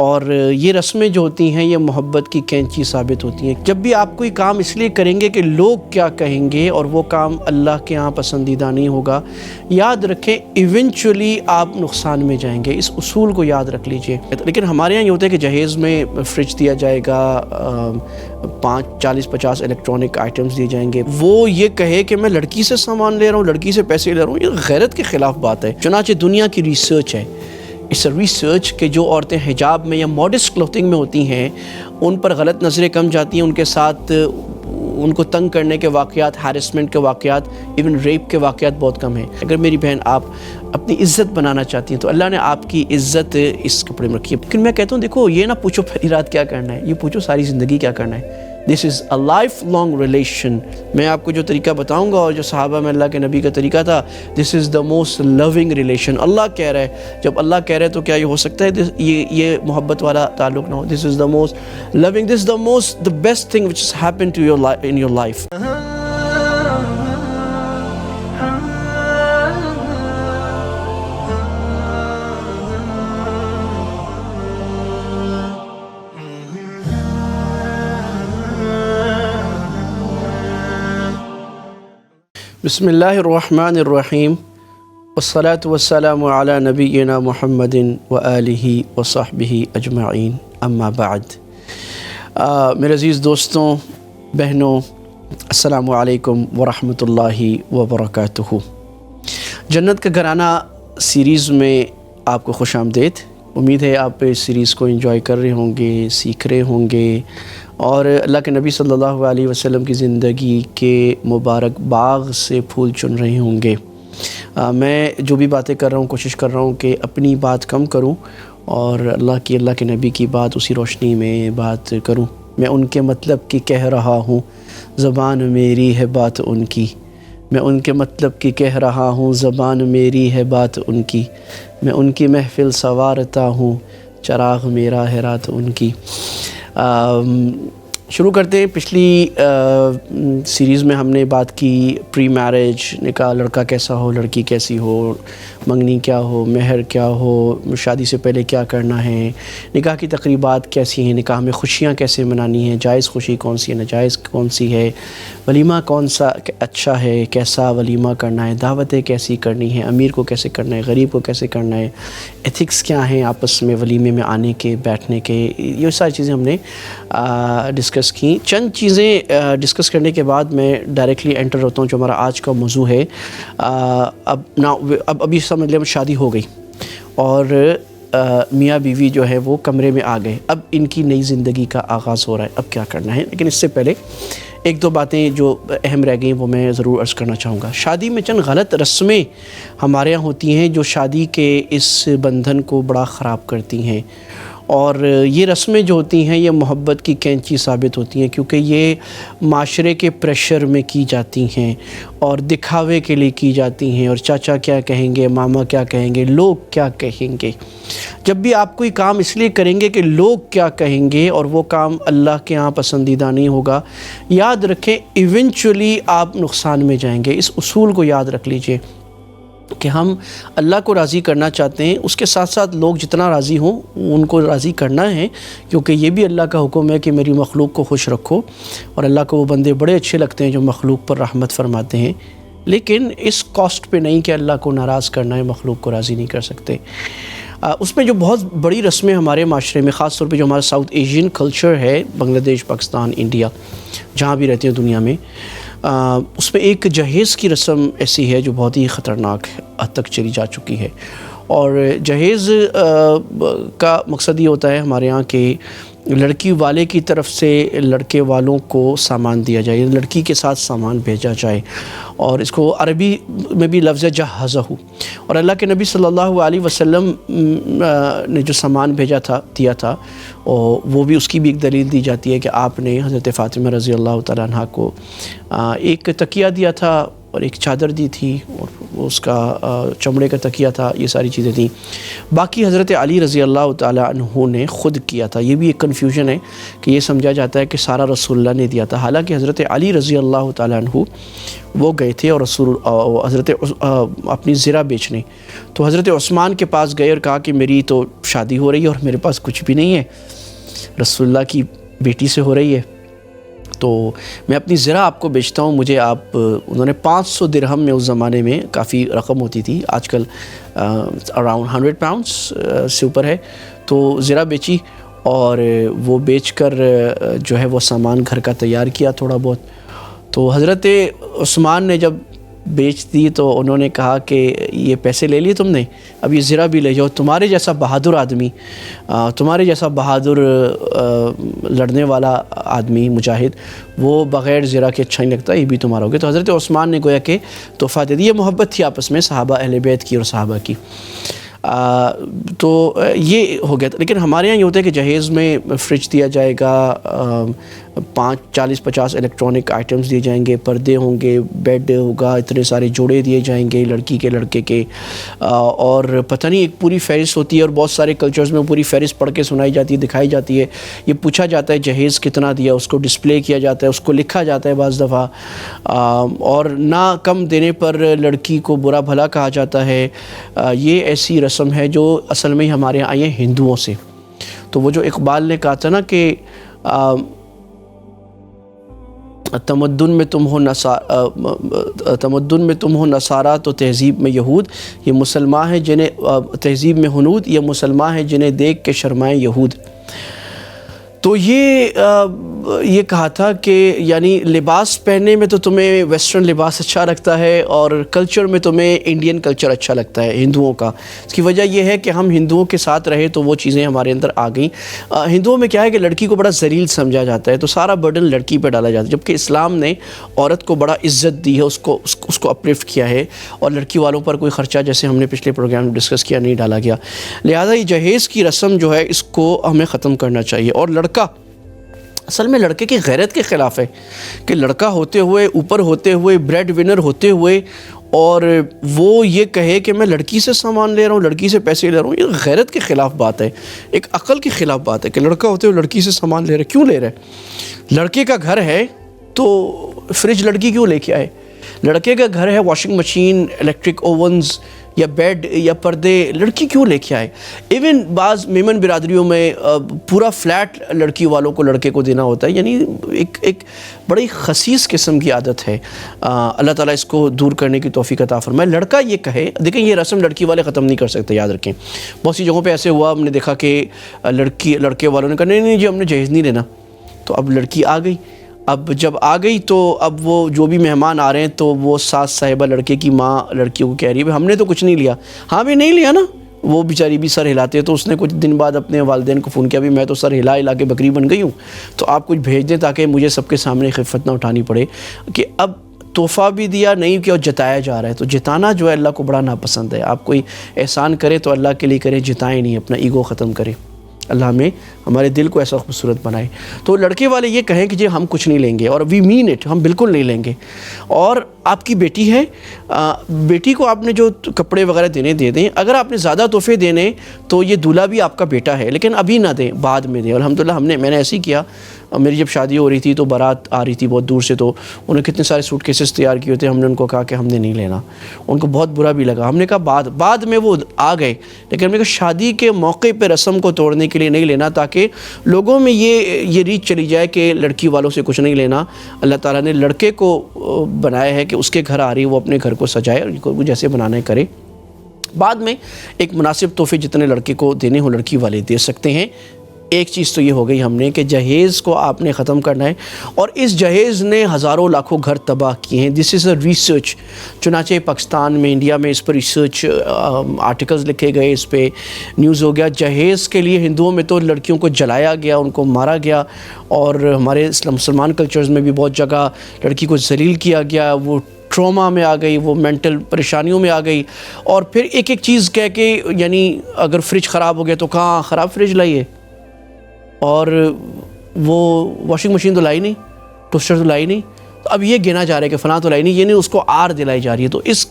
اور یہ رسمیں جو ہوتی ہیں یہ محبت کی کینچی ثابت ہوتی ہیں۔ جب بھی آپ کوئی کام اس لیے کریں گے کہ لوگ کیا کہیں گے اور وہ کام اللہ کے ہاں پسندیدہ نہیں ہوگا، یاد رکھیں ایونچولی آپ نقصان میں جائیں گے۔ اس اصول کو یاد رکھ لیجئے۔ لیکن ہمارے یہاں یہ ہوتا ہے کہ جہیز میں فریج دیا جائے گا، 40-50 الیکٹرانک آئٹمز دیے جائیں گے، وہ یہ کہے کہ میں لڑکی سے سامان لے رہا ہوں، لڑکی سے پیسے لے رہا ہوں، یہ غیرت کے خلاف بات ہے۔ چنانچہ دنیا کی ریسرچ ہے، اس ریسرچ کہ جو عورتیں حجاب میں یا ماڈسٹ کلوتھنگ میں ہوتی ہیں ان پر غلط نظریں کم جاتی ہیں، ان کے ساتھ ان کو تنگ کرنے کے واقعات، ہیرسمنٹ کے واقعات، ایون ریپ کے واقعات بہت کم ہیں۔ اگر میری بہن آپ اپنی عزت بنانا چاہتی ہیں تو اللہ نے آپ کی عزت اس کپڑے میں رکھی ہے۔ لیکن میں کہتا ہوں دیکھو یہ نہ پوچھو پہلی رات کیا کرنا ہے، یہ پوچھو ساری زندگی کیا کرنا ہے۔ This is a life long relation. میں آپ کو جو طریقہ بتاؤں گا اور جو صحابہ میں اللہ کے نبی کا طریقہ تھا، دس is the most living relation. اللہ کہہ رہا ہے، جب اللہ کہہ رہا ہے تو کیا یہ ہو سکتا ہے یہ محبت والا تعلق نہ ہو؟ This is the most loving, this is the most the best thing which has happened to your life in your life۔ بسم اللہ الرحمن الرحیم، والصلاة والسلام علی نبینا محمد وآلہ وصحبہ اجمعین، اما بعد۔ میرے عزیز دوستوں، بہنوں، السلام علیکم ورحمۃ اللہ وبرکاتہ۔ جنت کا گھرانہ سیریز میں آپ کو خوش آمدید۔ امید ہے آپ اس سیریز کو انجوائے کر رہے ہوں گے، سیکھ رہے ہوں گے، اور اللہ کے نبی صلی اللہ علیہ وسلم کی زندگی کے مبارک باغ سے پھول چن رہے ہوں گے۔ میں جو بھی باتیں کر رہا ہوں کوشش کر رہا ہوں کہ اپنی بات کم کروں اور اللہ کے نبی کی بات اسی روشنی میں بات کروں۔ میں ان کے مطلب کی کہہ رہا ہوں، زبان میری ہے بات ان کی۔ میں ان کے مطلب کی کہہ رہا ہوں، زبان میری ہے بات ان کی۔ میں ان کی محفل سنوارتا ہوں، چراغ میرا ہے رات ان کی۔ شروع کرتے ہیں۔ پچھلی سیریز میں ہم نے بات کی پری میرج، نکاح، لڑکا کیسا ہو، لڑکی کیسی ہو، منگنی کیا ہو، مہر کیا ہو، شادی سے پہلے کیا کرنا ہے، نکاح کی تقریبات کیسی ہیں، نکاح میں خوشیاں کیسے منانی ہیں، جائز خوشی کون سی ہے، ناجائز کون سی ہے، ولیمہ کون سا اچھا ہے، کیسا ولیمہ کرنا ہے، دعوتیں کیسی کرنی ہیں، امیر کو کیسے کرنا ہے، غریب کو کیسے کرنا ہے، ایتھکس کیا ہیں آپس میں ولیمے میں آنے کے، بیٹھنے کے، یہ ساری چیزیں ہم نے ڈسکس کی۔ چند چیزیں ڈسکس کرنے کے بعد میں ڈائریکٹلی انٹر ہوتا ہوں جو ہمارا آج کا موضوع ہے۔ ابھی سمجھ لیں شادی ہو گئی اور میاں بیوی جو ہے وہ کمرے میں آ گئے، اب ان کی نئی زندگی کا آغاز ہو رہا ہے، اب کیا کرنا ہے۔ لیکن اس سے پہلے ایک دو باتیں جو اہم رہ گئیں وہ میں ضرور عرض کرنا چاہوں گا۔ شادی میں چند غلط رسمیں ہمارے یہاں ہوتی ہیں جو شادی کے اس بندھن کو بڑا خراب کرتی ہیں، اور یہ رسمیں جو ہوتی ہیں یہ محبت کی کینچی ثابت ہوتی ہیں، کیونکہ یہ معاشرے کے پریشر میں کی جاتی ہیں اور دکھاوے کے لیے کی جاتی ہیں، اور چاچا کیا کہیں گے، ماما کیا کہیں گے، لوگ کیا کہیں گے۔ جب بھی آپ کوئی کام اس لیے کریں گے کہ لوگ کیا کہیں گے اور وہ کام اللہ کے ہاں پسندیدہ نہیں ہوگا، یاد رکھیں ایونچولی آپ نقصان میں جائیں گے۔ اس اصول کو یاد رکھ لیجئے کہ ہم اللہ کو راضی کرنا چاہتے ہیں، اس کے ساتھ ساتھ لوگ جتنا راضی ہوں ان کو راضی کرنا ہے، کیونکہ یہ بھی اللہ کا حکم ہے کہ میری مخلوق کو خوش رکھو، اور اللہ کو وہ بندے بڑے اچھے لگتے ہیں جو مخلوق پر رحمت فرماتے ہیں، لیکن اس کاسٹ پہ نہیں کہ اللہ کو ناراض کرنا ہے، مخلوق کو راضی نہیں کر سکتے۔ اس میں جو بہت بڑی رسمیں ہمارے معاشرے میں، خاص طور پہ جو ہمارا ساؤتھ ایشین کلچر ہے، بنگلہ دیش، پاکستان، انڈیا، جہاں بھی رہتے ہیں دنیا میں، اس میں ایک جہیز کی رسم ایسی ہے جو بہت ہی خطرناک حد تک چلی جا چکی ہے، اور جہیز کا مقصد یہ ہوتا ہے ہمارے ہاں کہ لڑکی والے کی طرف سے لڑکے والوں کو سامان دیا جائے، لڑکی کے ساتھ سامان بھیجا جائے، اور اس کو عربی میں بھی لفظ ہے جہزہ، اور اللہ کے نبی صلی اللہ علیہ وسلم نے جو سامان دیا تھا وہ بھی اس کی بھی ایک دلیل دی جاتی ہے کہ آپ نے حضرت فاطمہ رضی اللہ تعالیٰ عنہ کو ایک تکیہ دیا تھا اور ایک چادر دی تھی، اور اس کا چمڑے کا تکیہ تھا، یہ ساری چیزیں تھیں۔ باقی حضرت علی رضی اللہ تعالیٰ عنہ نے خود کیا تھا۔ یہ بھی ایک کنفیوژن ہے کہ یہ سمجھا جاتا ہے کہ سارا رسول اللہ نے دیا تھا، حالانکہ حضرت علی رضی اللہ تعالیٰ عنہ وہ گئے تھے اور حضرت اپنی زرہ بیچنے، تو حضرت عثمان کے پاس گئے اور کہا کہ میری تو شادی ہو رہی ہے اور میرے پاس کچھ بھی نہیں ہے، رسول اللہ کی بیٹی سے ہو رہی ہے، تو میں اپنی زرہ آپ کو بیچتا ہوں، مجھے آپ، انہوں نے 500 درہم میں اس زمانے میں کافی رقم ہوتی تھی، آج کل اراؤنڈ 100 پاؤنڈس سے اوپر ہے، تو زرہ بیچی اور وہ بیچ کر جو ہے وہ سامان گھر کا تیار کیا تھوڑا بہت۔ تو حضرت عثمان نے جب بیچ دی تو انہوں نے کہا کہ یہ پیسے لے لیے تم نے، اب یہ زرہ بھی لے جاؤ، تمہارے جیسا بہادر آدمی، تمہارے جیسا بہادر لڑنے والا آدمی مجاہد، وہ بغیر زرہ کے اچھا نہیں لگتا، یہ بھی تمہارا ہو گیا۔ تو حضرت عثمان نے گویا کہ تحفہ دے دی، یہ محبت تھی آپس میں صحابہ اہل بیت کی اور صحابہ کی۔ تو یہ ہو گیا تھا، لیکن ہمارے یہاں یہ ہوتا ہے کہ جہیز میں فریج دیا جائے گا، 40-50 الیکٹرانک آئٹمز دیے جائیں گے، پردے ہوں گے، بیڈ ہوگا، اتنے سارے جوڑے دیے جائیں گے لڑکی کے لڑکے کے، اور پتہ نہیں ایک پوری فہرست ہوتی ہے، اور بہت سارے کلچرز میں پوری فہرست پڑھ کے سنائی جاتی ہے، دکھائی جاتی ہے، یہ پوچھا جاتا ہے جہیز کتنا دیا، اس کو ڈسپلے کیا جاتا ہے، اس کو لکھا جاتا ہے بعض دفعہ، اور نہ کم دینے پر لڑکی کو برا بھلا کہا جاتا ہے۔ یہ ایسی رسم ہے جو اصل میں ہمارے یہاں آئی ہے ہندوؤں سے۔ تو وہ جو اقبال نے کہا تھا نا کہ تمدن میں تم ہو نصارہ تو تہذیب میں یہود، یہ مسلمان ہیں جنہیں تہذیب میں ہنود، یہ مسلمان ہیں جنہیں دیکھ کے شرمائیں یہود۔ تو یہ کہا تھا کہ یعنی لباس پہننے میں تو تمہیں ویسٹرن لباس اچھا لگتا ہے اور کلچر میں تمہیں انڈین کلچر اچھا لگتا ہے ہندوؤں کا۔ اس کی وجہ یہ ہے کہ ہم ہندوؤں کے ساتھ رہے تو وہ چیزیں ہمارے اندر آ گئیں۔ ہندوؤں میں کیا ہے کہ لڑکی کو بڑا ذلیل سمجھا جاتا ہے، تو سارا برڈن لڑکی پہ ڈالا جاتا ہے، جبکہ اسلام نے عورت کو بڑا عزت دی ہے، اس کو اپلفٹ کیا ہے، اور لڑکی والوں پر کوئی خرچہ، جیسے ہم نے پچھلے پروگرام میں ڈسکس کیا، نہیں ڈالا گیا۔ لہٰذا یہ جہیز کی رسم جو ہے اس کو ہمیں ختم کرنا چاہیے۔ اور لڑکا اصل میں لڑکے کی غیرت کے خلاف ہے کہ لڑکا ہوتے ہوئے، اوپر ہوتے ہوئے، بریڈ ونر ہوتے ہوئے، اور وہ یہ کہے کہ میں لڑکی سے سامان لے رہا ہوں، لڑکی سے پیسے لے رہا ہوں، یہ غیرت کے خلاف بات ہے، ایک عقل کے خلاف بات ہے کہ لڑکا ہوتے ہوئے لڑکی سے سامان لے رہا ہے۔ کیوں لے رہا ہے؟ لڑکے کا گھر ہے تو فریج لڑکی کیوں لے کے آئے؟ لڑکے کا گھر ہے، واشنگ مشین، الیکٹرک اوونز یا بیڈ یا پردے لڑکی کیوں لے کے آئے؟ ایون بعض میمن برادریوں میں پورا فلیٹ لڑکی والوں کو لڑکے کو دینا ہوتا ہے، یعنی ایک بڑی خسیس قسم کی عادت ہے۔ اللہ تعالیٰ اس کو دور کرنے کی توفیق عطا فرمائے۔ لڑکا یہ کہے، دیکھیں یہ رسم لڑکی والے ختم نہیں کر سکتے، یاد رکھیں۔ بہت سی جگہوں پہ ایسے ہوا، ہم نے دیکھا کہ لڑکے والوں نے کہا نہیں جی ہم نے جہیز نہیں لینا، تو اب لڑکی آ گئی، اب جب آ گئی تو اب وہ جو بھی مہمان آ رہے ہیں تو وہ ساس صاحبہ لڑکے کی ماں لڑکیوں کو کہہ رہی ہے ہم نے تو کچھ نہیں لیا۔ ہاں بھی نہیں لیا نا، وہ بیچاری بھی سر ہلاتے، تو اس نے کچھ دن بعد اپنے والدین کو فون کیا بھی میں تو سر ہلا کے بکری بن گئی ہوں، تو آپ کچھ بھیج دیں تاکہ مجھے سب کے سامنے خفت نہ اٹھانی پڑے کہ اب تحفہ بھی دیا نہیں کیا اور جتایا جا رہا ہے۔ تو جتانا جو ہے اللہ کو بڑا ناپسند ہے۔ آپ کوئی احسان کرے تو اللہ کے لیے کرے، جتائیں نہیں، اپنا ایگو ختم کرے۔ اللہ ہمیں ہمارے دل کو ایسا خوبصورت بنائے۔ تو لڑکے والے یہ کہیں کہ جی ہم کچھ نہیں لیں گے، اور وی مین اٹ، ہم بالکل نہیں لیں گے۔ اور آپ کی بیٹی ہے، بیٹی کو آپ نے جو کپڑے وغیرہ دینے دے دیں، اگر آپ نے زیادہ تحفے دینے تو یہ دولہا بھی آپ کا بیٹا ہے، لیکن ابھی نہ دیں، بعد میں دیں۔ الحمدللہ میں نے ایسے ہی کیا، میری جب شادی ہو رہی تھی تو بارات آ رہی تھی بہت دور سے، تو انہوں نے کتنے سارے سوٹ کیسز تیار کیے ہوتے، ہم نے ان کو کہا کہ ہم نے نہیں لینا، ان کو بہت برا بھی لگا۔ ہم نے کہا بعد میں وہ آ گئے، لیکن ہم نے کہا شادی کے موقع پہ رسم کو توڑنے کے لیے نہیں لینا، تاکہ لوگوں میں یہ ریچ چلی جائے کہ لڑکی والوں سے کچھ نہیں لینا۔ اللہ تعالیٰ نے لڑکے کو بنایا ہے کہ اس کے گھر آ رہی وہ اپنے گھر کو سجائے، اور جیسے بنانا ہے کرے۔ بعد میں ایک مناسب تحفے جتنے لڑکے کو دینے ہوں لڑکی والے دے سکتے ہیں۔ ایک چیز تو یہ ہو گئی ہم نے کہ جہیز کو آپ نے ختم کرنا ہے، اور اس جہیز نے ہزاروں لاکھوں گھر تباہ کیے ہیں۔ دس از اے ریسرچ، چنانچہ پاکستان میں، انڈیا میں اس پر ریسرچ آرٹیکلز لکھے گئے، اس پہ نیوز ہو گیا۔ جہیز کے لیے ہندوؤں میں تو لڑکیوں کو جلایا گیا، ان کو مارا گیا، اور ہمارے مسلمان کلچرز میں بھی بہت جگہ لڑکی کو ذلیل کیا گیا، وہ ٹراما میں آ گئی، وہ مینٹل پریشانیوں میں آ گئی۔ اور پھر ایک چیز کہہ کے، یعنی اگر فریج خراب ہو گیا تو کہاں خراب فریج لائیے، اور وہ واشنگ مشین تو لائی نہیں، ٹوسٹر تو لائی نہیں، تو اب یہ گنا جا رہا ہے کہ فلاں تو لائی نہیں، یہ نہیں، اس کو آر دلائی جا رہی ہے. تو اس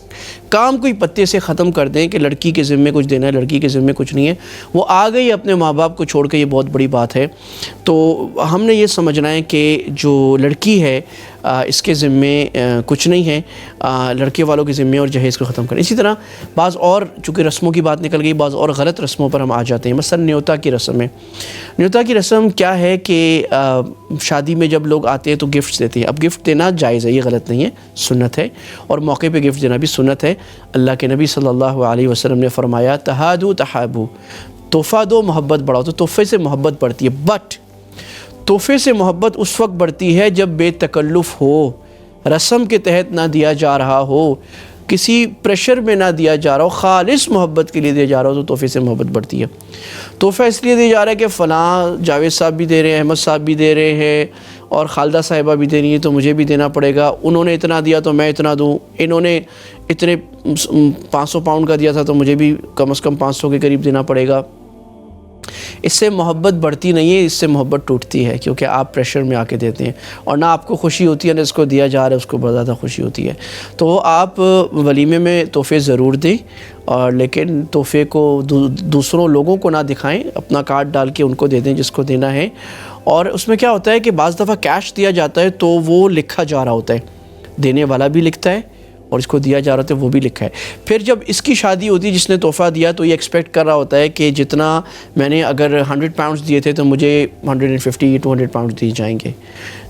کام کو ہی پتے سے ختم کر دیں کہ لڑکی کے ذمے کچھ دینا ہے، لڑکی کے ذمے کچھ نہیں ہے. وہ آ گئی اپنے ماں باپ کو چھوڑ کے، یہ بہت بڑی بات ہے. تو ہم نے یہ سمجھنا ہے کہ جو لڑکی ہے اس کے ذمے کچھ نہیں ہے، لڑکے والوں کے ذمے اور جہیز کو ختم کریں. اسی طرح بعض اور چونکہ رسموں کی بات نکل گئی، بعض اور غلط رسموں پر ہم آ جاتے ہیں. مثلا نیوتا کی رسم ہے. نیوتا کی رسم کیا ہے کہ شادی میں جب لوگ آتے ہیں تو گفٹس دیتے ہیں. اب گفٹ دینا جائز ہے، یہ غلط نہیں ہے، سنت ہے، اور موقع پہ گفٹ دینا بھی سنت ہے. اللہ کے نبی صلی اللہ علیہ وسلم نے فرمایا تہادو تحابو، تحفہ دو محبت بڑھاؤ. تو تحفے سے محبت بڑھتی ہے، بٹ تحفے سے محبت اس وقت بڑھتی ہے جب بے تکلف ہو، رسم کے تحت نہ دیا جا رہا ہو، کسی پریشر میں نہ دیا جا رہا ہو، خالص محبت کے لیے دیا جا رہا ہو، تو تحفے سے محبت بڑھتی ہے. تحفہ اس لیے دیا جا رہا ہے کہ فلاں جاوید صاحب بھی دے رہے ہیں، احمد صاحب بھی دے رہے ہیں، اور خالدہ صاحبہ بھی دے رہی ہیں، تو مجھے بھی دینا پڑے گا. انہوں نے اتنا دیا تو میں اتنا دوں، انہوں نے اتنے 500 پاؤنڈ کا دیا تھا تو مجھے بھی کم از کم 500 کے قریب دینا پڑے گا. اس سے محبت بڑھتی نہیں ہے، اس سے محبت ٹوٹتی ہے، کیونکہ آپ پریشر میں آ کے دیتے ہیں، اور نہ آپ کو خوشی ہوتی ہے نہ اس کو دیا جا رہا ہے اس کو بہت زیادہ خوشی ہوتی ہے. تو آپ ولیمے میں تحفے ضرور دیں، اور لیکن تحفے کو دوسروں لوگوں کو نہ دکھائیں، اپنا کارڈ ڈال کے ان کو دے دیں جس کو دینا ہے. اور اس میں کیا ہوتا ہے کہ بعض دفعہ کیش دیا جاتا ہے تو وہ لکھا جا رہا ہوتا ہے، دینے والا بھی لکھتا ہے اور اس کو دیا جا رہا ہوتا ہے وہ بھی لکھا ہے. پھر جب اس کی شادی ہوتی ہے جس نے تحفہ دیا تو یہ ایکسپیکٹ کر رہا ہوتا ہے کہ جتنا میں نے اگر 100 پاؤنڈز دیے تھے تو مجھے 150 200 پاؤنڈز دیے جائیں گے.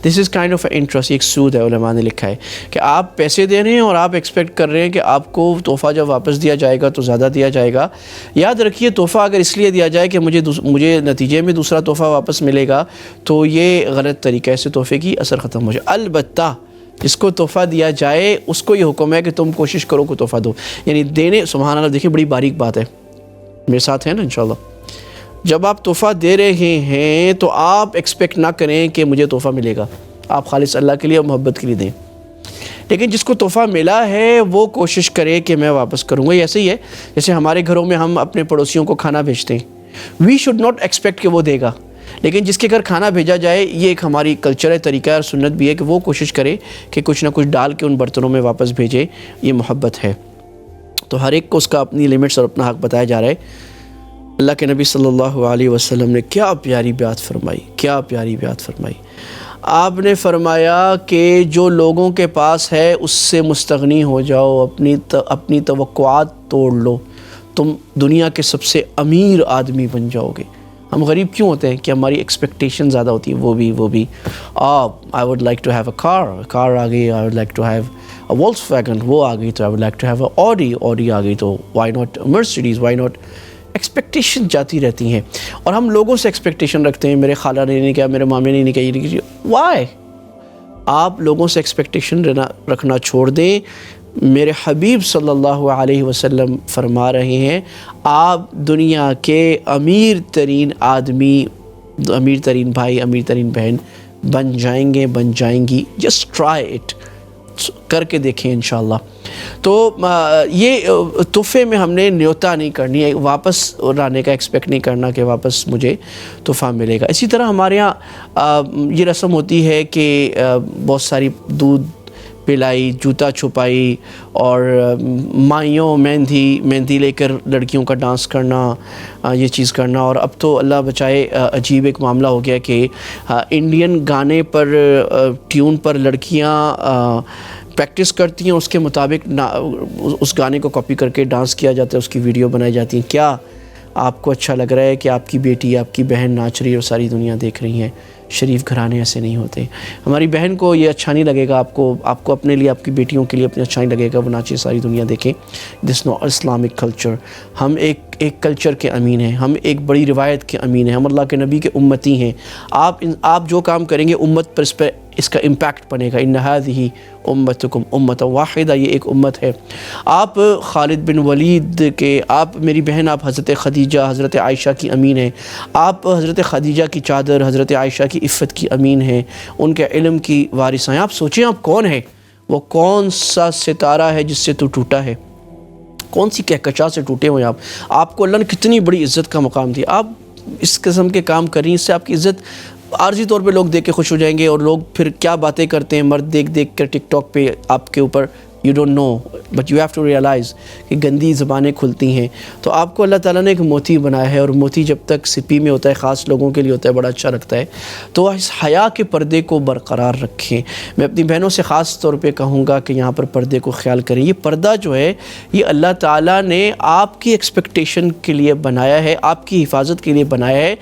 دس از کائنڈ آف انٹرسٹ، ایک سود ہے. علماء نے لکھا ہے کہ آپ پیسے دے رہے ہیں اور آپ ایکسپیکٹ کر رہے ہیں کہ آپ کو تحفہ جب واپس دیا جائے گا تو زیادہ دیا جائے گا. یاد رکھیے تحفہ اگر اس لیے دیا جائے کہ مجھے نتیجے میں دوسرا تحفہ واپس ملے گا تو یہ غلط طریقہ ہے، سے تحفے کی اثر ختم ہو جائے. البتہ جس کو تحفہ دیا جائے اس کو یہ حکم ہے کہ تم کوشش کرو کہ تحفہ دو، یعنی دینے. سبحان اللہ، دیکھیں بڑی باریک بات ہے، میرے ساتھ ہے نا انشاءاللہ. جب آپ تحفہ دے رہے ہیں تو آپ ایکسپیکٹ نہ کریں کہ مجھے تحفہ ملے گا، آپ خالص اللہ کے لیے اور محبت کے لیے دیں. لیکن جس کو تحفہ ملا ہے وہ کوشش کرے کہ میں واپس کروں گا. یہ ایسے ہی ہے جیسے ہمارے گھروں میں ہم اپنے پڑوسیوں کو کھانا بھیجتے ہیں، وی شوڈ ناٹ ایکسپیکٹ کہ وہ دے گا، لیکن جس کے گھر کھانا بھیجا جائے یہ ایک ہماری کلچر ہے، طریقہ اور سنت بھی ہے کہ وہ کوشش کرے کہ کچھ نہ کچھ ڈال کے ان برتنوں میں واپس بھیجے. یہ محبت ہے. تو ہر ایک کو اس کا اپنی لیمٹس اور اپنا حق بتایا جا رہا ہے. اللہ کے نبی صلی اللہ علیہ وسلم نے کیا پیاری بات فرمائی، کیا پیاری بات فرمائی. آپ نے فرمایا کہ جو لوگوں کے پاس ہے اس سے مستغنی ہو جاؤ، اپنی توقعات توڑ لو، تم دنیا کے سب سے امیر آدمی بن جاؤ گے. ہم غریب کیوں ہوتے ہیں کہ ہماری ایکسپیکٹیشن زیادہ ہوتی ہے. وہ بھی I would like to have a car آ گئی، I would like to have a Volkswagen, وہ آ گئی تو I would like to have a Audi آ گئی تو why not Mercedes, why not. Expectation جاتی رہتی ہیں اور ہم لوگوں سے ایکسپیکٹیشن رکھتے ہیں. میرے خالہ نے نہیں کیا، میرے مامے نے نہیں کیا، یہ نہیں کیا. وائی؟ آپ لوگوں سے ایکسپیکٹیشن رکھنا چھوڑ دیں. میرے حبیب صلی اللہ علیہ وسلم فرما رہے ہیں آپ دنیا کے امیر ترین آدمی، امیر ترین بھائی، امیر ترین بہن بن جائیں گے، بن جائیں گی. جسٹ ٹرائی اٹ، کر کے دیکھیں انشاءاللہ. تو یہ تحفے میں ہم نے نیوتا نہیں کرنی ہے، واپس لانے کا ایکسپیکٹ نہیں کرنا کہ واپس مجھے تحفہ ملے گا. اسی طرح ہمارے ہاں یہ رسم ہوتی ہے کہ بہت ساری دودھ پلائی، جوتا چھپائی، اور مائیوں مہندی لے کر لڑکیوں کا ڈانس کرنا، یہ چیز کرنا. اور اب تو اللہ بچائے عجیب ایک معاملہ ہو گیا کہ انڈین گانے پر، ٹیون پر لڑکیاں پریکٹس کرتی ہیں، اس کے مطابق اس گانے کو کاپی کر کے ڈانس کیا جاتا ہے، اس کی ویڈیو بنائی جاتی ہیں. کیا آپ کو اچھا لگ رہا ہے کہ آپ کی بیٹی، آپ کی بہن ناچ رہی ہے اور ساری دنیا دیکھ رہی ہیں؟ شریف گھرانے ایسے نہیں ہوتے. ہماری بہن کو یہ اچھا نہیں لگے گا، آپ کو اپنے لیے، آپ کی بیٹیوں کے لیے اپنے اچھا نہیں لگے گا وہ ناچے، ساری دنیا دیکھیں. دس نو اسلامک کلچر. ہم ایک کلچر کے امین ہیں، ہم ایک بڑی روایت کے امین ہیں، ہم اللہ کے نبی کے امتی ہیں. آپ جو کام کریں گے امت پر اس کا امپیکٹ بنے گا. ان ھذہ امتکم امۃ واحدہ، یہ ایک امت ہے. آپ خالد بن ولید کے، آپ میری بہن، آپ حضرت خدیجہ، حضرت عائشہ کی امین ہیں. آپ حضرت خدیجہ کی چادر، حضرت عائشہ کی عفت کی امین ہیں، ان کے علم کی وارث ہیں. آپ سوچیں آپ کون ہیں؟ وہ کون سا ستارہ ہے جس سے تو ٹوٹا ہے؟ کون سی کہکشاں سے ٹوٹے ہوئے آپ کو اللہ نے کتنی بڑی عزت کا مقام دیا. آپ اس قسم کے کام کر رہی ہیں، اس سے آپ کی عزت عارضی طور پہ لوگ دیکھ کے خوش ہو جائیں گے، اور لوگ پھر کیا باتیں کرتے ہیں مرد دیکھ دیکھ کر ٹک ٹاک پہ آپ کے اوپر، you don't know but you have to realise کہ گندی زبانیں کھلتی ہیں۔ تو آپ کو اللہ تعالیٰ نے ایک موتی بنایا ہے، اور موتی جب تک سپی میں ہوتا ہے، خاص لوگوں کے لیے ہوتا ہے، بڑا اچھا لگتا ہے۔ تو اس حیا کے پردے کو برقرار رکھیں۔ میں اپنی بہنوں سے خاص طور پہ کہوں گا کہ یہاں پر پردے کو خیال کریں۔ یہ پردہ جو ہے یہ اللہ تعالیٰ نے آپ کی ایکسپیکٹیشن کے لیے بنایا ہے، آپ کی حفاظت کے لیے بنایا ہے،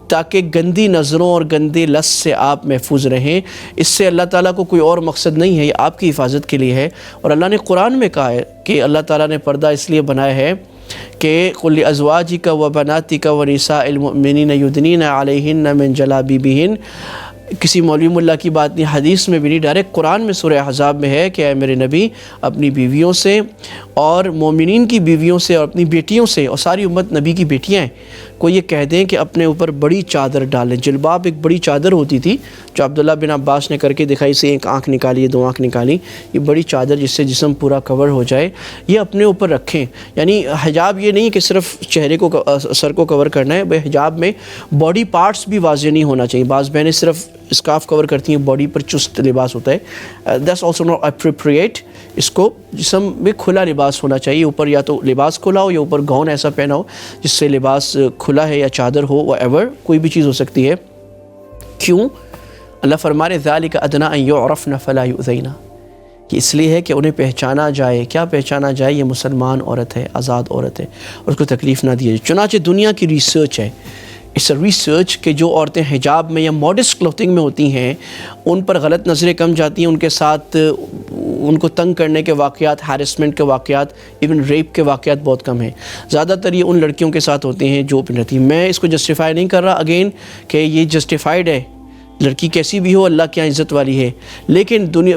تاکہ گندی نظروں اور گندے لفظ سے آپ محفوظ رہیں۔ اس سے اللہ تعالیٰ کو کوئی اور مقصد نہیں ہے، یہ آپ کی حفاظت کے لیے ہے۔ اور اللہ نے قرآن میں کہا ہے کہ اللہ تعالیٰ نے پردہ اس لیے بنایا ہے کہ قُل لِأَزْوَاجِكَ وَبَنَاتِكَ وَنِسَاءِ الْمُؤْمِنِينَ يُدْنِينَ عَلَيْهِنَّ مِنْ جَلَابِيبِهِنَّ۔ کسی مولوی ملا کی بات نہیں، حدیث میں بھی نہیں، ڈائریکٹ قرآن میں سورہ احزاب میں ہے کہ اے میرے نبی اپنی بیویوں سے اور مومنین کی بیویوں سے اور اپنی بیٹیوں سے، اور ساری امت نبی کی بیٹیاں ہیں، کو یہ کہہ دیں کہ اپنے اوپر بڑی چادر ڈالیں۔ جلباب ایک بڑی چادر ہوتی تھی جو عبداللہ بن عباس نے کر کے دکھائی، سے ایک آنکھ نکالی، دو آنکھ نکالی، یہ بڑی چادر جس سے جسم پورا کور ہو جائے، یہ اپنے اوپر رکھیں۔ یعنی حجاب یہ نہیں کہ صرف چہرے کو، سر کو کور کرنا ہے، حجاب میں باڈی پارٹس بھی واضح نہیں ہونا چاہیے۔ بعض بہنیں صرف اسکارف کور کرتی ہیں، باڈی پر چست لباس ہوتا ہے، دیٹس آلسو ناٹ اپروپریٹ۔ اس کو جسم میں کھلا لباس ہونا چاہیے، اوپر یا تو لباس کھلا ہو یا اوپر گاؤن ایسا پہنا ہو جس سے لباس کھلا ہے، یا چادر ہو، whatever، کوئی بھی چیز ہو سکتی ہے۔ کیوں؟ اللہ فرما رہے ذَلِكَ أَدْنَىٰ أَن يُعْرَفْنَ فَلَا يُؤْذَيْنَ، یہ اس لیے ہے کہ انہیں پہچانا جائے۔ کیا پہچانا جائے؟ یہ مسلمان عورت ہے، آزاد عورت ہے، اور اس کو تکلیف نہ دی جائے۔ چنانچہ دنیا کی ریسرچ ہے، اس ریسرچ کہ جو عورتیں حجاب میں یا ماڈسٹ کلوتھنگ میں ہوتی ہیں ان پر غلط نظریں کم جاتی ہیں، ان کے ساتھ ان کو تنگ کرنے کے واقعات، ہیرسمنٹ کے واقعات، ایون ریپ کے واقعات بہت کم ہیں۔ زیادہ تر یہ ان لڑکیوں کے ساتھ ہوتے ہیں جو اوپن رہتی ہیں۔ میں اس کو جسٹیفائی نہیں کر رہا اگین کہ یہ جسٹیفائیڈ ہے، لڑکی کیسی بھی ہو اللہ کی یہاں عزت والی ہے، لیکن دنیا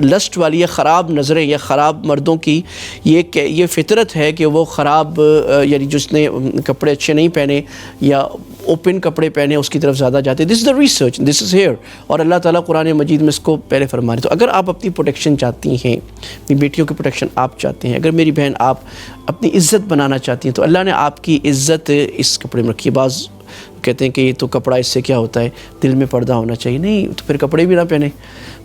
لسٹ والی یا خراب نظریں یا خراب مردوں کی یہ فطرت ہے کہ وہ خراب، یعنی جس نے کپڑے اچھے نہیں پہنے یا اوپن کپڑے پہنے اس کی طرف زیادہ جاتے ہیں۔ دس is the research, this is here, اور اللہ تعالیٰ قرآن مجید میں اس کو پہلے فرما رہے۔ تو اگر آپ اپنی پروٹیکشن چاہتی ہیں، اپنی بیٹیوں کی پروٹیکشن آپ چاہتے ہیں، اگر میری بہن آپ اپنی عزت بنانا چاہتی ہیں، تو اللہ نے آپ کی عزت اس کپڑے میں رکھی۔ بعض کہتے ہیں کہ یہ تو کپڑا، اس سے کیا ہوتا ہے، دل میں پردہ ہونا چاہیے۔ نہیں تو پھر کپڑے بھی نہ پہنے۔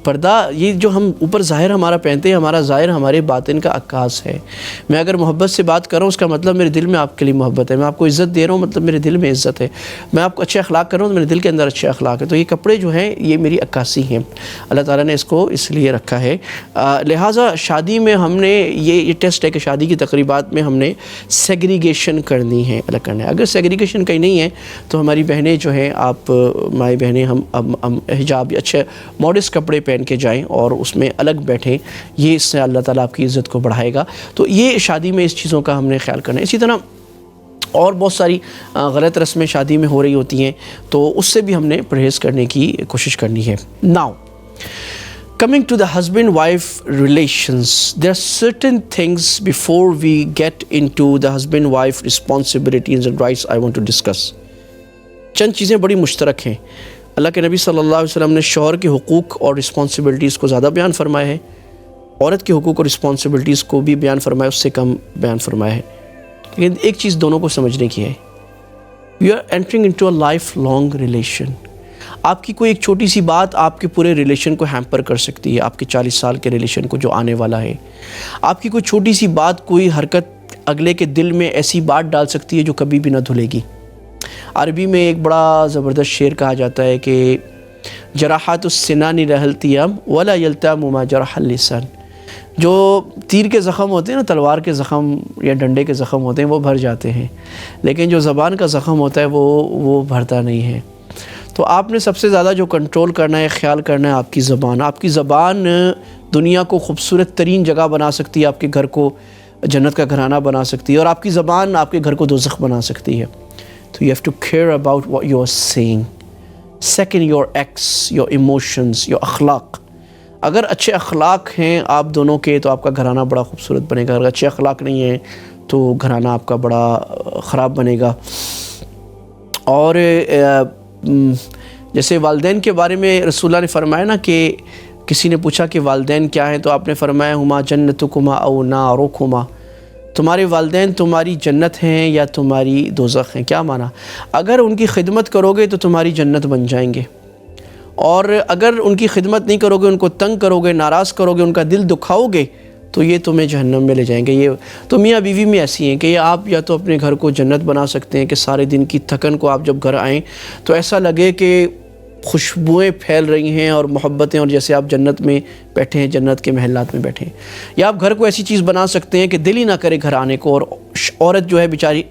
پردہ یہ جو ہم اوپر ظاہر ہمارا پہنتے ہیں، ہمارا ظاہر ہمارے باطن کا عکاس ہے۔ میں اگر محبت سے بات کر رہا ہوں اس کا مطلب میرے دل میں آپ کے لیے محبت ہے۔ میں آپ کو عزت دے رہا ہوں مطلب میرے دل میں عزت ہے۔ میں آپ کو اچھے اخلاق کر رہا ہوں تو میرے دل کے اندر اچھے اخلاق ہے۔ تو یہ کپڑے جو ہیں یہ میری عکاسی ہیں، اللہ تعالیٰ نے اس کو اس لیے رکھا ہے۔ لہٰذا شادی میں ہم نے یہ ٹیسٹ ہے کہ شادی کی تقریبات میں ہم نے سیگریگیشن کرنی ہے، الگ کرنا ہے۔ اگر سیگریگیشن کہیں نہیں ہے تو ہماری بہنیں جو ہیں، آپ مائی بہنیں، ہم حجاب اچھے ماڈسٹ کپڑے پہن کے جائیں اور اس میں الگ بیٹھیں، یہ اس سے اللہ تعالیٰ آپ کی عزت کو بڑھائے گا۔ تو یہ شادی میں اس چیزوں کا ہم نے خیال کرنا ہے۔ اسی طرح اور بہت ساری غلط رسمیں شادی میں ہو رہی ہوتی ہیں، تو اس سے بھی ہم نے پرہیز کرنے کی کوشش کرنی ہے۔ Now coming to the husband-wife relations, there are certain things before we get into the husband-wife responsibilities and rights I want to discuss. چند چیزیں بڑی مشترک ہیں۔ اللہ کے نبی صلی اللہ علیہ وسلم نے شوہر کے حقوق اور رسپانسبلٹیز کو زیادہ بیان فرمایا ہے، عورت کے حقوق اور رسپانسبلٹیز کو بھی بیان فرمایا، اس سے کم بیان فرمایا ہے۔ لیکن ایک چیز دونوں کو سمجھنے کی ہے، you are entering into a lifelong relation. آپ کی کوئی ایک چھوٹی سی بات آپ کے پورے ریلیشن کو ہیمپر کر سکتی ہے، آپ کے 40 سال کے ریلیشن کو جو آنے والا ہے۔ آپ کی کوئی چھوٹی سی بات، کوئی حرکت اگلے کے دل میں ایسی بات ڈال سکتی ہے جو کبھی بھی نہ دھلے گی۔ عربی میں ایک بڑا زبردست شعر کہا جاتا ہے کہ جراحات السنان رحلتیم ولا یلتام ما جرح اللسان، جو تیر کے زخم ہوتے ہیں نا، تلوار کے زخم یا ڈنڈے کے زخم ہوتے ہیں وہ بھر جاتے ہیں، لیکن جو زبان کا زخم ہوتا ہے وہ بھرتا نہیں ہے۔ تو آپ نے سب سے زیادہ جو کنٹرول کرنا ہے، خیال کرنا ہے، آپ کی زبان۔ آپ کی زبان دنیا کو خوبصورت ترین جگہ بنا سکتی ہے، آپ کے گھر کو جنت کا گھرانہ بنا سکتی ہے، اور آپ کی زبان آپ کے گھر کو دوزخ بنا سکتی ہے۔ تو you have to care about what you are saying. Second, your acts, your emotions, your اخلاق۔ اگر اچھے اخلاق ہیں آپ دونوں کے تو آپ کا گھرانہ بڑا خوبصورت بنے گا، اگر اچھے اخلاق نہیں ہیں تو گھرانہ آپ کا بڑا خراب بنے گا۔ اور جیسے والدین کے بارے میں رسول اللہ نے فرمایا نا کہ کسی نے پوچھا کہ والدین کیا ہیں، تو آپ نے فرمایا ہما جنتکما او نارکما، تمہارے والدین تمہاری جنت ہیں یا تمہاری دوزخ ہیں. کیا معنی؟ اگر ان کی خدمت کرو گے تو تمہاری جنت بن جائیں گے، اور اگر ان کی خدمت نہیں کرو گے، ان کو تنگ کرو گے، ناراض کرو گے، ان کا دل دکھاؤ گے، تو یہ تمہیں جہنم میں لے جائیں گے. یہ تو میاں بیوی میں ایسی ہیں کہ یہ آپ یا تو اپنے گھر کو جنت بنا سکتے ہیں کہ سارے دن کی تھکن کو آپ جب گھر آئیں تو ایسا لگے کہ خوشبوئیں پھیل رہی ہیں اور محبتیں، اور جیسے آپ جنت میں بیٹھے ہیں، جنت کے محلات میں بیٹھے ہیں. یا آپ گھر کو ایسی چیز بنا سکتے ہیں کہ دل ہی نہ کرے گھر آنے کو، اور عورت جو ہے بیچاری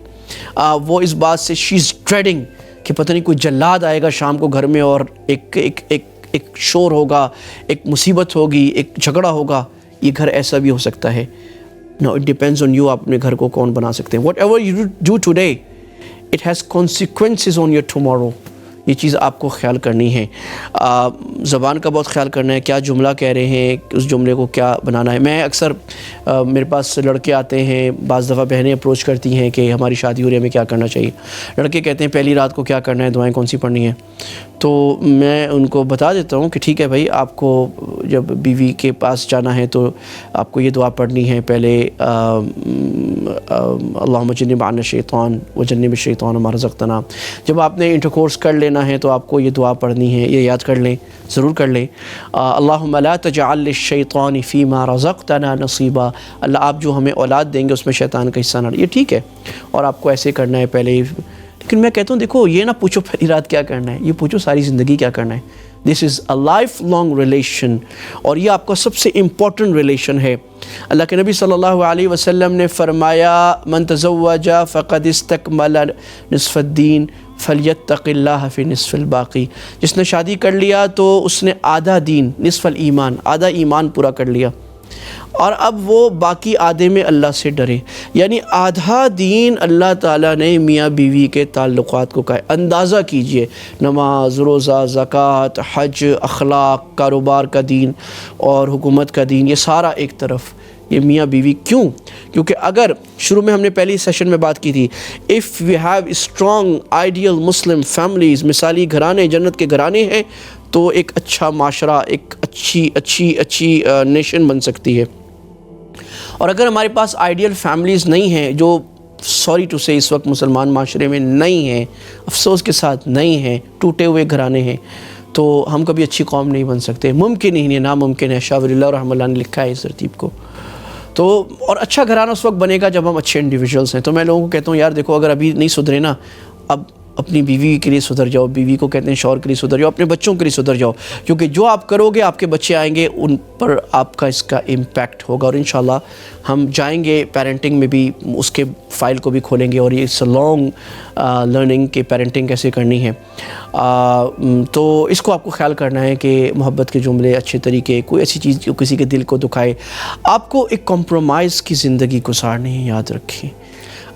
وہ اس بات سے شی از ڈریڈنگ کہ پتہ نہیں کوئی جلاد آئے گا شام کو گھر میں اور ایک شور ہوگا، ایک مصیبت ہوگی، ایک جھگڑا ہوگا. یہ گھر ایسا بھی ہو سکتا ہے. نو اٹ ڈیپینڈز آن یو، آپ اپنے گھر کو کون بنا سکتے ہیں. What ever you do today it has consequences on your tomorrow. یہ چیز آپ کو خیال کرنی ہے. زبان کا بہت خیال کرنا ہے، کیا جملہ کہہ رہے ہیں، اس جملے کو کیا بنانا ہے. میں اکثر میرے پاس لڑکے آتے ہیں، بعض دفعہ بہنیں اپروچ کرتی ہیں کہ ہماری شادی ہو رہی ہے، ہمیں کیا کرنا چاہیے. لڑکے کہتے ہیں پہلی رات کو کیا کرنا ہے، دعائیں کون سی پڑھنی ہیں. تو میں ان کو بتا دیتا ہوں کہ ٹھیک ہے بھائی، آپ کو جب بیوی کے پاس جانا ہے تو آپ کو یہ دعا پڑھنی ہے. پہلے اللہم جنب عنا الشیطان وجنب الشیطان ما رزقتنا. جب آپ نے انٹرکورس کر لینا ہے تو آپ کو یہ دعا پڑھنی ہے، یہ یاد کر لیں، ضرور کر لیں. اللہم لا تجعل للشیطان فیما رزقتنا نصیبا. اللہ آپ جو ہمیں اولاد دیں گے اس میں شیطان کا حصہ نہ. یہ ٹھیک ہے، اور آپ کو ایسے کرنا ہے پہلے. لیکن میں کہتا ہوں دیکھو، یہ نہ پوچھو پہلی رات کیا کرنا ہے، یہ پوچھو ساری زندگی کیا کرنا ہے. This is a life long relation, اور یہ آپ کا سب سے امپورٹنٹ ریلیشن ہے. اللہ کے نبی صلی اللہ علیہ وسلم نے فرمایا من تزوج فقد استکمل نصف الدین فلیتق اللہ فی نصف الباقی. جس نے شادی کر لیا تو اس نے آدھا دین، نصف الایمان، آدھا ایمان پورا کر لیا، اور اب وہ باقی آدھے میں اللہ سے ڈرے. یعنی آدھا دین اللہ تعالیٰ نے میاں بیوی کے تعلقات کو کہا. اندازہ کیجئے، نماز، روزہ، زکوٰۃ، حج، اخلاق، کاروبار کا دین اور حکومت کا دین، یہ سارا ایک طرف، یہ میاں بیوی. کیوں؟ کیونکہ اگر شروع میں ہم نے پہلی سیشن میں بات کی تھی، if we have strong ideal Muslim families, مثالی گھرانے، جنت کے گھرانے ہیں، تو ایک اچھا معاشرہ، ایک اچھی نیشن بن سکتی ہے. اور اگر ہمارے پاس آئیڈیل فیملیز نہیں ہیں، جو سوری ٹو سے اس وقت مسلمان معاشرے میں نہیں ہیں، افسوس کے ساتھ نہیں ہیں، ٹوٹے ہوئے گھرانے ہیں، تو ہم کبھی اچھی قوم نہیں بن سکتے. ممکن ہی نہیں، ناممکن ہے. شاہ ولی اللہ رحمہ اللہ نے لکھا ہے اس ترتیب کو. تو اور اچھا گھرانہ اس وقت بنے گا جب ہم اچھے انڈیویجولس ہیں. تو میں لوگوں کو کہتا ہوں یار دیکھو، اگر ابھی نہیں سدھرے نا، اب اپنی بیوی کے لیے سدھر جاؤ. بیوی کو کہتے ہیں شوہر کے لیے سدھر جاؤ، اپنے بچوں کے لیے سدھر جاؤ، کیونکہ جو آپ کرو گے آپ کے بچے آئیں گے، ان پر آپ کا اس کا امپیکٹ ہوگا. اور انشاءاللہ ہم جائیں گے پیرنٹنگ میں بھی، اس کے فائل کو بھی کھولیں گے، اور یہ اٹس لانگ لرننگ کہ پیرنٹنگ کیسے کرنی ہے. تو اس کو آپ کو خیال کرنا ہے کہ محبت کے جملے، اچھے طریقے، کوئی ایسی چیز جو کسی کے دل کو دکھائے. آپ کو ایک کمپرومائز کی زندگی گزارنی ہے، یاد رکھیں.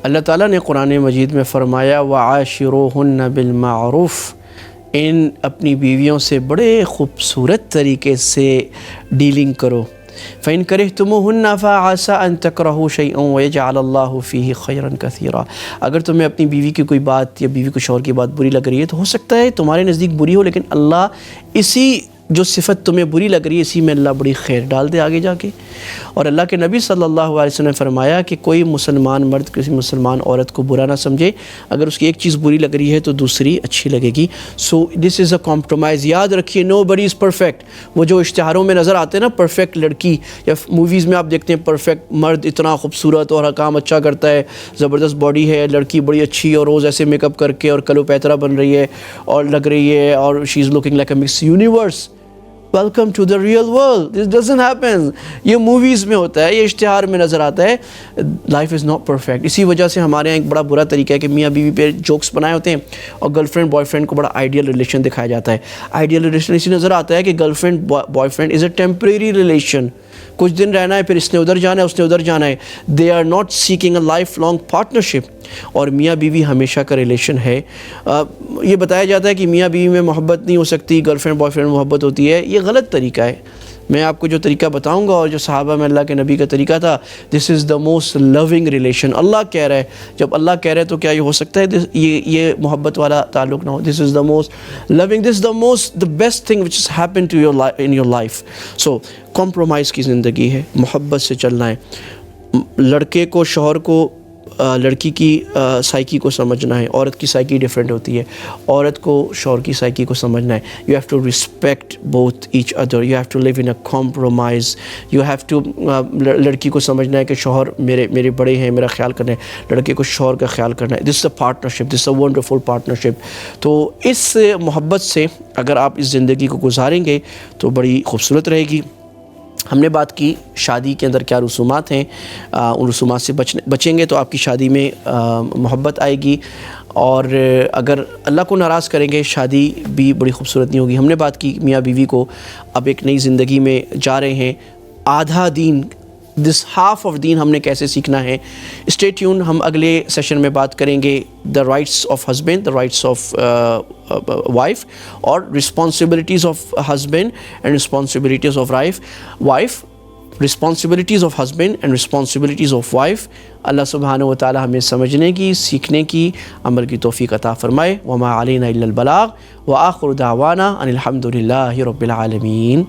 اللہ تعالیٰ نے قرآن مجید میں فرمایا وَعَاشِرُوهُنَّ بِالْمَعْرُوفِ. ان اپنی بیویوں سے بڑے خوبصورت طریقے سے ڈیلنگ کرو. فَإِن كَرِهْتُمُوهُنَّ فَعَسَىٰ أَن تَكْرَهُوا شَيْئًا وَيَجْعَلَ اللَّهُ فِيهِ خَيْرًا كَثِيرًا. اگر تمہیں اپنی بیوی کی کوئی بات یا بیوی کو شوہر کی بات بری لگ رہی ہے تو ہو سکتا ہے تمہارے نزدیک بری ہو، لیکن اللہ اسی جو صفت تمہیں بری لگ رہی ہے اسی میں اللہ بڑی خیر ڈال دے آگے جا کے. اور اللہ کے نبی صلی اللہ علیہ وسلم نے فرمایا کہ کوئی مسلمان مرد کسی مسلمان عورت کو برا نہ سمجھے. اگر اس کی ایک چیز بری لگ رہی ہے تو دوسری اچھی لگے گی. سو دس از اے کمپرومائز. یاد رکھیے نو بڈی از پرفیکٹ. وہ جو اشتہاروں میں نظر آتے ہیں نا، پرفیکٹ لڑکی، یا موویز میں آپ دیکھتے ہیں پرفیکٹ مرد، اتنا خوبصورت اور کام اچھا کرتا ہے، زبردست باڈی ہے، لڑکی بڑی اچھی اور روز ایسے میک اپ کر کے اور کلو پیترا بن رہی ہے اور لگ رہی ہے، اور she is looking like a Miss Universe. Welcome to the real world. This doesn't happen. یہ موویز میں ہوتا ہے، یہ اشتہار میں نظر آتا ہے. Life is not perfect. اسی وجہ سے ہمارے یہاں ایک بڑا برا طریقہ ہے کہ میاں بیوی پہ جوکس بنائے ہوتے ہیں اور گرل فرینڈ بوائے فرینڈ کو بڑا آئیڈیل ریلیشن دکھایا جاتا ہے. آئیڈیل ریلیشن اسی نظر آتا ہے کہ girl friend boy friend is a temporary relation. کچھ دن رہنا ہے، پھر اس نے ادھر جانا ہے، اس نے ادھر جانا ہے. They are not seeking a life long partnership. اور میاں بیوی ہمیشہ کا ریلیشن ہے. یہ بتایا جاتا ہے کہ میاں بیوی میں محبت نہیں ہو سکتی، گرل فرینڈ بوائے فرینڈ محبت ہوتی ہے. یہ غلط طریقہ ہے. میں آپ کو جو طریقہ بتاؤں گا اور جو صحابہ میں اللہ کے نبی کا طریقہ تھا، دس is the most living relation. اللہ کہہ رہا ہے، جب اللہ کہہ رہا ہے تو کیا یہ ہو سکتا ہے یہ محبت والا تعلق نہ ہو؟ This is the most loving, this is the most the best thing which has happened to your life in your life. So compromise کی زندگی ہے، محبت سے چلنا ہے. لڑکے کو شوہر کو لڑکی کی سائیکی کو سمجھنا ہے. عورت کی سائیکی ڈفرینٹ ہوتی ہے, عورت کو شوہر کی سائیکی کو سمجھنا ہے. You have to respect both each other, you have to live in a compromise, you have to لڑکی کو سمجھنا ہے کہ شوہر میرے بڑے ہیں, میرا خیال کرنا ہے, لڑکے کو شوہر کا خیال کرنا ہے. This is a partnership, this is a wonderful partnership. تو اس محبت سے اگر آپ اس زندگی کو گزاریں گے تو بڑی خوبصورت رہے گی. ہم نے بات کی شادی کے اندر کیا رسومات ہیں, ان رسومات سے بچیں گے تو آپ کی شادی میں محبت آئے گی, اور اگر اللہ کو ناراض کریں گے شادی بھی بڑی خوبصورت نہیں ہوگی. ہم نے بات کی میاں بیوی کو اب ایک نئی زندگی میں جا رہے ہیں, آدھا دین, دس ہاف آف دین ہم نے کیسے سیکھنا ہے. اسٹے ٹیون, ہم اگلے سیشن میں بات کریں گے the rights of husband, the rights of wife, اور responsibilities of husband and responsibilities of wife, responsibilities of husband and responsibilities of wife. اللہ سبحانہ و تعالی ہمیں سمجھنے کی, سیکھنے کی, عمل کی توفیق عطا فرمائے. وما علینا الا البلاغ, وآخر دعوانا ان الحمد للہ رب العالمین.